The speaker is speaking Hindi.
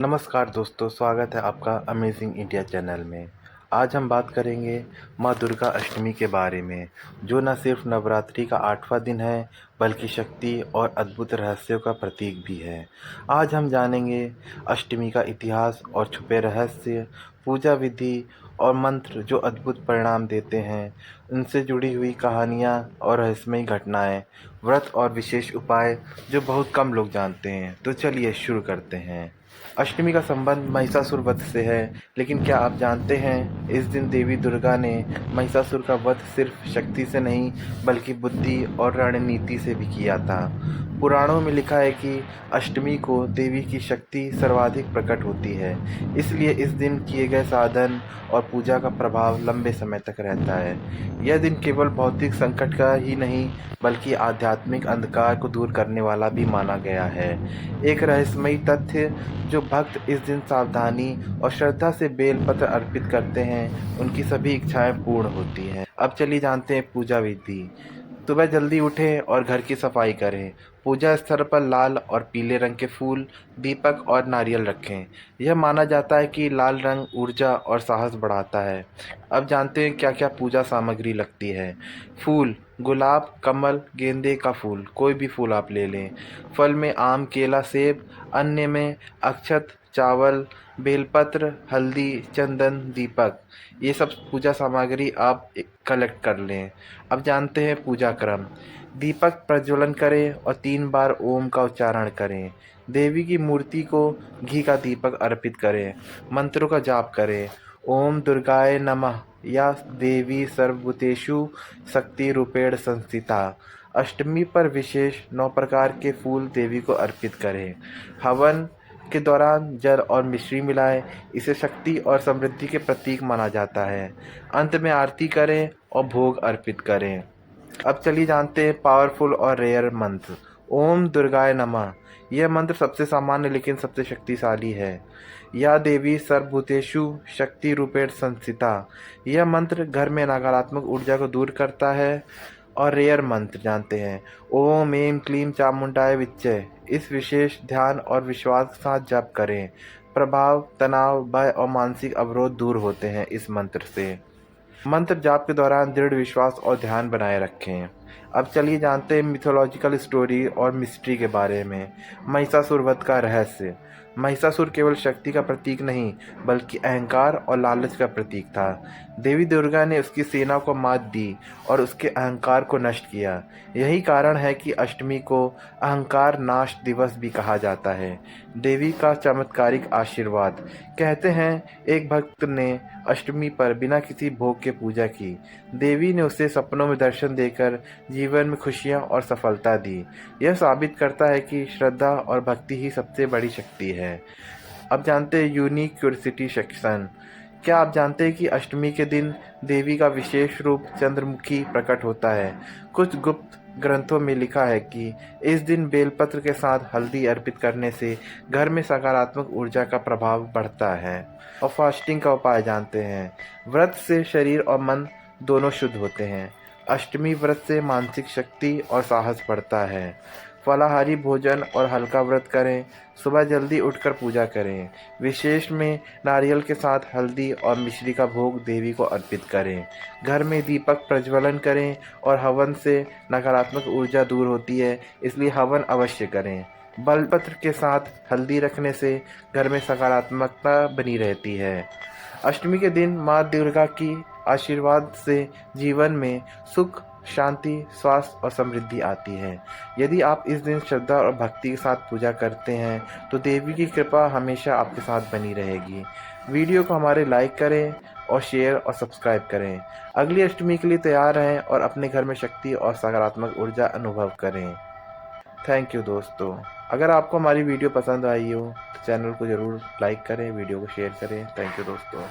नमस्कार दोस्तों, स्वागत है आपका अमेजिंग इंडिया चैनल में। आज हम बात करेंगे माँ दुर्गा अष्टमी के बारे में, जो न सिर्फ नवरात्रि का 8वां दिन है बल्कि शक्ति और अद्भुत रहस्यों का प्रतीक भी है। आज हम जानेंगे अष्टमी का इतिहास और छुपे रहस्य, पूजा विधि और मंत्र जो अद्भुत परिणाम देते हैं, उनसे जुड़ी हुई कहानियाँ और रहस्यमयी घटनाएँ, व्रत और विशेष उपाय जो बहुत कम लोग जानते हैं। तो चलिए शुरू करते हैं। अष्टमी का संबंध महिषासुर वध से है, लेकिन क्या आप जानते हैं इस दिन देवी दुर्गा ने महिषासुर का वध सिर्फ शक्ति से नहीं बल्कि बुद्धि और रणनीति से भी किया था। पुराणों में लिखा है कि अष्टमी को देवी की शक्ति सर्वाधिक प्रकट होती है, इसलिए इस दिन किए गए साधन और पूजा का प्रभाव लंबे समय तक रहता है। यह दिन केवल भौतिक संकट का ही नहीं बल्कि आध्यात्मिक अंधकार को दूर करने वाला भी माना गया है। एक रहस्यमयी तथ्य, जो भक्त इस दिन सावधानी और श्रद्धा से बेलपत्र अर्पित करते हैं, उनकी सभी इच्छाएं पूर्ण होती हैं। अब चलिए जानते हैं पूजा विधि। सुबह जल्दी उठें और घर की सफाई करें। पूजा स्थल पर लाल और पीले रंग के फूल, दीपक और नारियल रखें। यह माना जाता है कि लाल रंग ऊर्जा और साहस बढ़ाता है। अब जानते हैं क्या क्या पूजा सामग्री लगती है। फूल, गुलाब, कमल, गेंदे का फूल, कोई भी फूल आप ले लें। फल में आम, केला, सेब। अन्य में अक्षत, चावल, बेलपत्र, हल्दी, चंदन, दीपक। ये सब पूजा सामग्री आप कलेक्ट कर लें। अब जानते हैं पूजा क्रम। दीपक प्रज्वलन करें और 3 बार ओम का उच्चारण करें। देवी की मूर्ति को घी का दीपक अर्पित करें। मंत्रों का जाप करें। ओम दुर्गाय नमः या देवी सर्वभूतेषु शक्ति रूपेण संस्थिता। अष्टमी पर विशेष 9 प्रकार के फूल देवी को अर्पित करें। हवन के दौरान जल और मिश्री मिलाएं। इसे शक्ति और समृद्धि के प्रतीक माना जाता है। अंत में आरती करें और भोग अर्पित करें। अब चलिए जानते हैं पावरफुल और रेयर मंत्र। ओम दुर्गाय नमः। यह मंत्र सबसे सामान्य लेकिन सबसे शक्तिशाली है। या देवी सर्वभूतेषु शक्ति रूपेण संस्थिता। यह मंत्र घर में नकारात्मक ऊर्जा को दूर करता है। और रेयर मंत्र जानते हैं। ओम ऐं क्लीं चामुंडाय विच्चे। इस विशेष ध्यान और विश्वास के साथ जप करें। प्रभाव, तनाव, भय और मानसिक अवरोध दूर होते हैं इस मंत्र से। मंत्र जाप के दौरान दृढ़ विश्वास और ध्यान बनाए रखें। अब चलिए जानते हैं मिथोलॉजिकल स्टोरी और मिस्ट्री के बारे में। महिषासुर वध का रहस्य। महिषासुर केवल शक्ति का प्रतीक नहीं बल्कि अहंकार और लालच का प्रतीक था। देवी दुर्गा ने उसकी सेना को मात दी और उसके अहंकार को नष्ट किया। यही कारण है कि अष्टमी को अहंकार नाश दिवस भी कहा जाता है। देवी का चमत्कारिक आशीर्वाद। कहते हैं एक भक्त ने अष्टमी पर बिना किसी भोग के पूजा की। देवी ने उसे सपनों में दर्शन देकर जीवन में खुशियां और सफलता दी। यह साबित करता है कि श्रद्धा और भक्ति ही सबसे बड़ी शक्ति है। अब जानते हैं यूनिक क्यूरियोसिटी सेक्शन। क्या आप जानते हैं कि अष्टमी के दिन देवी का विशेष रूप चंद्रमुखी प्रकट होता है। कुछ गुप्त ग्रंथों में लिखा है कि इस दिन बेलपत्र के साथ हल्दी अर्पित करने से घर में सकारात्मक ऊर्जा का प्रभाव बढ़ता है। और फास्टिंग का उपाय जानते हैं। व्रत से शरीर और मन दोनों शुद्ध होते हैं। अष्टमी व्रत से मानसिक शक्ति और साहस बढ़ता है। फलाहारी भोजन और हल्का व्रत करें। सुबह जल्दी उठकर पूजा करें। विशेष में नारियल के साथ हल्दी और मिश्री का भोग देवी को अर्पित करें। घर में दीपक प्रज्वलन करें और हवन से नकारात्मक ऊर्जा दूर होती है, इसलिए हवन अवश्य करें। बेलपत्र के साथ हल्दी रखने से घर में सकारात्मकता बनी रहती है। अष्टमी के दिन माँ दुर्गा की आशीर्वाद से जीवन में सुख, शांति, स्वास्थ्य और समृद्धि आती है। यदि आप इस दिन श्रद्धा और भक्ति के साथ पूजा करते हैं तो देवी की कृपा हमेशा आपके साथ बनी रहेगी। वीडियो को हमारे लाइक करें और शेयर और सब्सक्राइब करें। अगली अष्टमी के लिए तैयार रहें और अपने घर में शक्ति और सकारात्मक ऊर्जा अनुभव करें। थैंक यू दोस्तों। अगर आपको हमारी वीडियो पसंद आई हो तो चैनल को ज़रूर लाइक करें, वीडियो को शेयर करें। थैंक यू दोस्तों।